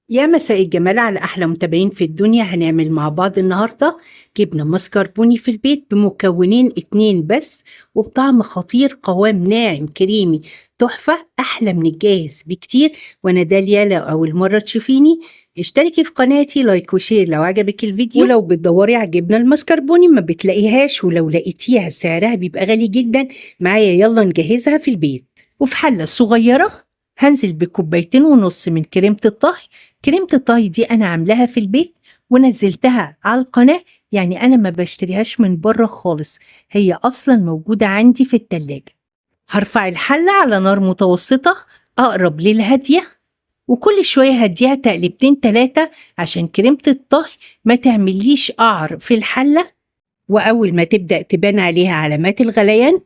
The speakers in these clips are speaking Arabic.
يا مساء الجمال على أحلى متابعين في الدنيا. هنعمل مع بعض النهاردة جبنة مسكربوني في البيت بمكونين 2 بس، وبطعم خطير، قوام ناعم كريمي تحفة، أحلى من الجاهز بكتير. وأنا داليا، لو أول مرة تشوفيني اشتركي في قناتي، لايك وشير لو عجبك الفيديو. ولو بتدوري على الجبنة المسكربوني ما بتلاقيهاش، ولو لقيتيها سعرها بيبقى غالي جدا. معايا يلا نجهزها في البيت. وفي حلة صغيرة هنزل ب2.5 كوب من كريمة الطهي. كريمة الطهي دي أنا عاملاها في البيت ونزلتها على القناة، يعني أنا ما بشتريهاش من بره خالص، هي أصلا موجودة عندي في التلاجة. هرفع الحلة على نار متوسطة أقرب للهادية، وكل شوية هديها تقلبتين 3 عشان كريمة الطهي ما تعمليش قعر في الحلة. وأول ما تبدأ تبان عليها علامات الغليان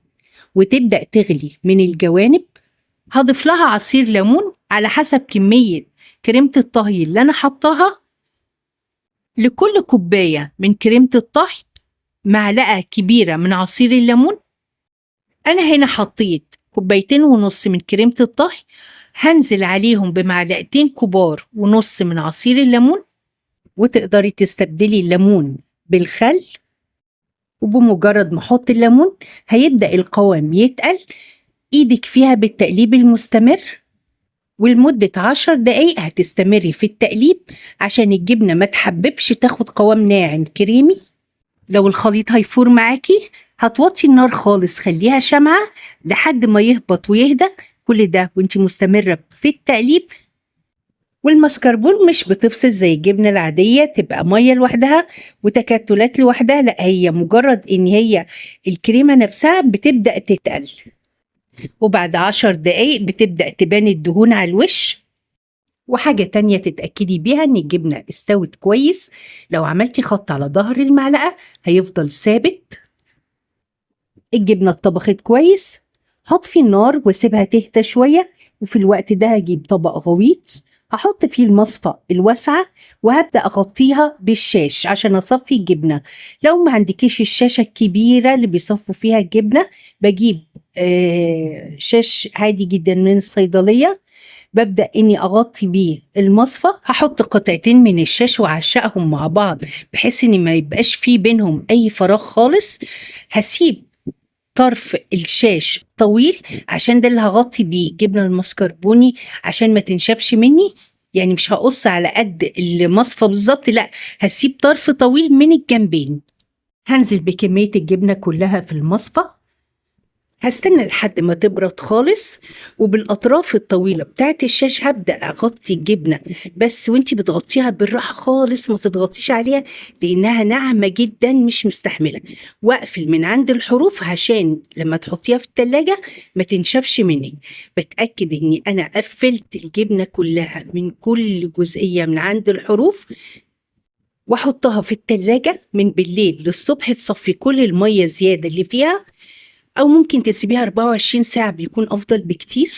وتبدأ تغلي من الجوانب، هضيف لها عصير ليمون على حسب كمية كريمة الطهي اللي أنا حطاها. لكل كوباية من كريمة الطهي معلقة كبيرة من عصير الليمون. أنا هنا حطيت 2.5 كوب من كريمة الطهي، هنزل عليهم ب2 كبار ونص من عصير الليمون. وتقدري تستبدلي الليمون بالخل، وبمجرد ما احط الليمون هيبدأ القوام يتقل. ايدك فيها بالتقليب المستمر، ولمدة 10 دقايق هتستمري في التقليب عشان الجبنة ما تحببش، تاخد قوام ناعم كريمي. لو الخليط هيفور معاكي هتوطي النار خالص، خليها شمعة لحد ما يهبط ويهدى. كل ده وانتي مستمرة في التقليب. والمسكربون مش بتفصل زي الجبنة العادية تبقى مية لوحدها وتكتلات لوحدها، لا، هي مجرد ان هي الكريمة نفسها بتبدأ تتقل. وبعد 10 دقايق بتبدأ تبان الدهون على الوش. وحاجة تانية تتأكدي بيها ان الجبنة استوت كويس، لو عملتي خط على ظهر المعلقة هيفضل ثابت. الجبنة اتطبخت كويس، هطفي النار واسيبها تهدى شوية. وفي الوقت ده هجيب طبق غويط هحط فيه المصفى الواسعة، وهبدأ أغطيها بالشاش عشان أصفي الجبنة. لو ما عندكيش الشاشة الكبيرة اللي بيصفوا فيها الجبنة، بجيب شاش عادي جدا من الصيدلية، ببدأ إني أغطي بيه المصفى. هحط قطعتين من الشاش وأعشقهم مع بعض بحيث إن ما يبقاش فيه بينهم أي فراغ خالص. هسيب طرف الشاش طويل عشان ده اللي هغطي بيه جبنة المسكربوني عشان ما تنشفش مني، يعني مش هقص على قد المصفى بالظبط، لا، هسيب طرف طويل من الجنبين. هنزل بكمية الجبنة كلها في المصفى، هستنى لحد ما تبرد خالص، وبالأطراف الطويلة بتاعت الشاش هبدأ أغطي الجبنة، بس وانتي بتغطيها بالراحة خالص، ما تضغطيش عليها لأنها ناعمة جدا مش مستحملة. واقفل من عند الحروف عشان لما تحطيها في التلاجة ما تنشفش منك. بتأكد اني أنا قفلت الجبنة كلها من كل جزئية من عند الحروف، واحطها في التلاجة من بالليل للصبح تصفي كل المية زيادة اللي فيها، أو ممكن تسيبيها 24 ساعة بيكون أفضل بكتير.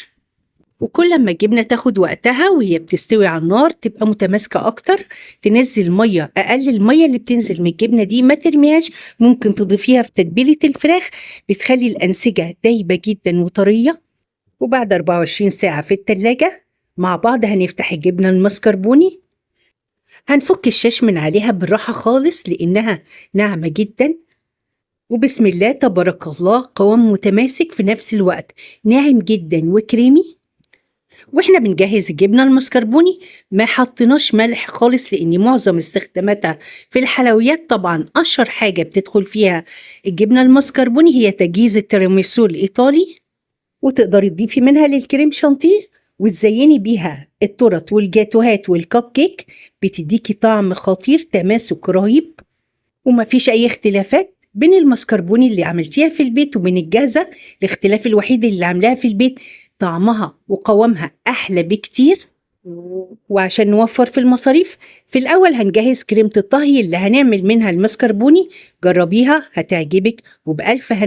وكل ما الجبنة تاخد وقتها وهي بتستوي على النار تبقى متماسكة أكتر، تنزل مية أقل. المية اللي بتنزل من الجبنة دي ما ترميهاش، ممكن تضيفيها في تتبيلة الفراخ، بتخلي الأنسجة دايبة جدا وطرية. وبعد 24 ساعة في التلاجة مع بعض هنفتح الجبنة المسكربوني، هنفك الشاش من عليها بالراحة خالص لأنها ناعمة جدا. وبسم الله تبارك الله، قوام متماسك في نفس الوقت، ناعم جدا وكريمي. واحنا بنجهز الجبنة المسكربوني ما حطيناش ملح خالص لان معظم استخداماتها في الحلويات. طبعا اشهر حاجة بتدخل فيها الجبنة المسكربوني هي تجهيز التيراميسو الايطالي، وتقدري تضيفي منها للكريم شانتيه وتزيني بيها التورت والجاتوهات والكب كيك، بتديكي طعم خطير، تماسك رهيب. ومفيش أي اختلافات بين المسكربوني اللي عملتيها في البيت وبين الجاهزة. الاختلاف الوحيد اللي عاملاها في البيت طعمها وقوامها أحلى بكتير. وعشان نوفر في المصاريف، في الأول هنجهز كريمة الطهي اللي هنعمل منها المسكربوني. جربيها هتعجبك، وبألف هنا.